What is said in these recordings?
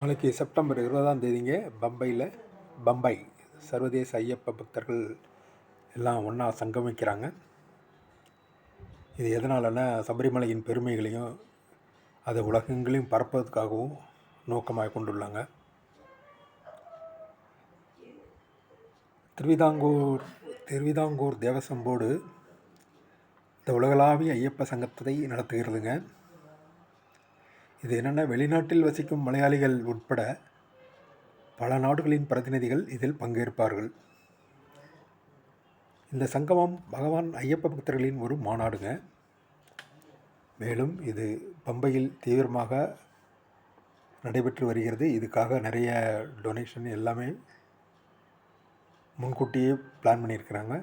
நாளைக்கு செப்டம்பர் 20ஆம் தேதிங்க பம்பை சர்வதேச ஐயப்ப பக்தர்கள் எல்லாம் ஒன்றா சங்கமிக்கிறாங்க. இது எதனாலன்னா சபரிமலையின் பெருமைகளையும் அதை உலகங்களையும் பரப்புவதற்காகவும் நோக்கமாக கொண்டுள்ளாங்க. திருவிதாங்கூர் தேவசம் போர்டு இந்த உலகளாவிய ஐயப்ப சங்கத்தை நடத்துகிறதுங்க. இது என்னென்னா, வெளிநாட்டில் வசிக்கும் மலையாளிகள் உட்பட பல நாடுகளின் பிரதிநிதிகள் இதில் பங்கேற்பார்கள். இந்த சங்கமம் பகவான் ஐயப்ப பக்தர்களின் ஒரு மாநாடுங்க. மேலும் இது பம்பையில் தீவிரமாக நடைபெற்று வருகிறது. இதுக்காக நிறைய டொனேஷன் எல்லாமே முன்கூட்டியே பிளான் பண்ணியிருக்கிறாங்க.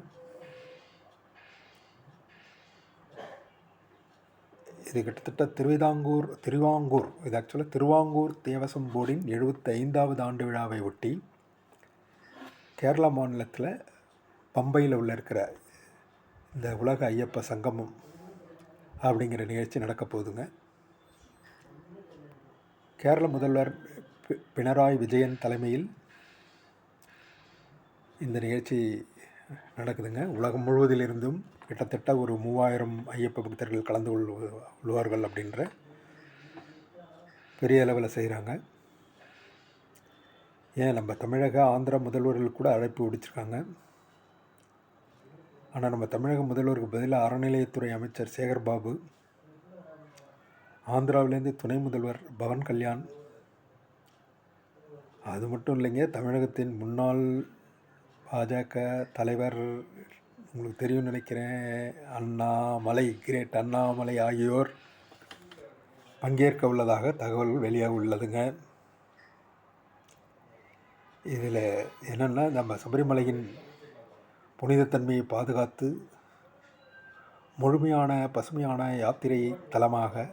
இது கிட்டத்தட்ட திருவாங்கூர் இது ஆக்சுவலாக திருவாங்கூர் தேவசம் போர்டின் 75வது ஆண்டு விழாவை ஒட்டி கேரளா மாநிலத்தில் பம்பையில் இருக்கிற இந்த உலக ஐயப்ப சங்கமம் அப்படிங்கிற நிகழ்ச்சி நடக்க போகுதுங்க. கேரள முதல்வர் பினராயி விஜயன் தலைமையில் இந்த நிகழ்ச்சி நடக்குதுங்க. உலகம் முழுவதிலிருந்தும் கிட்டத்தட்ட ஒரு 3000 ஐயப்ப பக்தர்கள் கலந்து கொள்வார்கள் அப்படின்ற பெரிய அளவில் செய்கிறாங்க. ஏன் நம்ம தமிழக ஆந்திரா முதல்வர்கள் கூட அழைப்பு விடுச்சிருக்காங்க. ஆனால் நம்ம தமிழக முதல்வருக்கு பதிலாக அறநிலையத்துறை அமைச்சர் சேகர் பாபு, ஆந்திராவிலேருந்து துணை முதல்வர் பவன் கல்யாண், அது மட்டும் இல்லைங்க, தமிழகத்தின் முன்னாள் பாஜக தலைவர், உங்களுக்கு தெரியும் நினைக்கிறேன், கிரேட் அண்ணாமலை ஆகியோர் பங்கேற்க உள்ளதாக தகவல் வெளியாக உள்ளதுங்க. இதில் என்னென்னா, நம்ம சபரிமலையின் புனிதத்தன்மையை பாதுகாத்து முழுமையான பசுமையான யாத்திரை தலமாக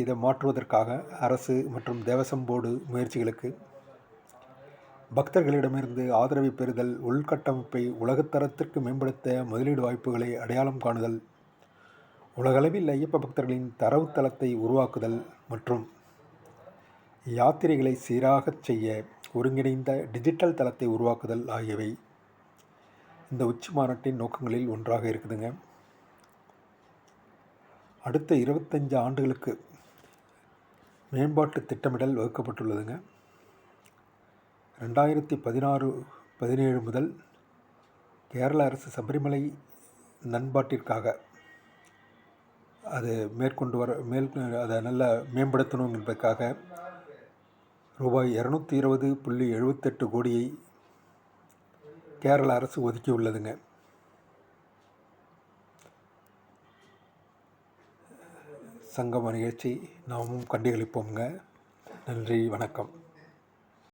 இதை மாற்றுவதற்காக அரசு மற்றும் தேவசம் போர்டு முயற்சிகளுக்கு பக்தர்களிடமிருந்து ஆதரவை பெறுதல், உள்கட்டமைப்பை உலகத்தரத்திற்கு மேம்படுத்த முதலீடு வாய்ப்புகளை அடையாளம் காணுதல், உலகளவில் ஐயப்ப பக்தர்களின் தரவுத்தளத்தை உருவாக்குதல் மற்றும் யாத்திரைகளை சீராகச் செய்ய ஒருங்கிணைந்த டிஜிட்டல் தளத்தை உருவாக்குதல் ஆகியவை இந்த உச்சி மாநாட்டின் நோக்கங்களில் ஒன்றாக இருக்குதுங்க. அடுத்த 25 ஆண்டுகளுக்கு மேம்பாட்டு திட்டமிடல் வகுக்கப்பட்டுள்ளதுங்க. 2016-17 முதல் கேரள அரசு சபரிமலை நண்பாட்டிற்காக அது அதை நல்லா மேம்படுத்தணும் என்பதற்காக ரூபாய் 220.78 கோடியை கேரள அரசு ஒதுக்கியுள்ளதுங்க. சங்கம நிகழ்ச்சி நாமும் கண்டுகளிப்போங்க. நன்றி, வணக்கம்.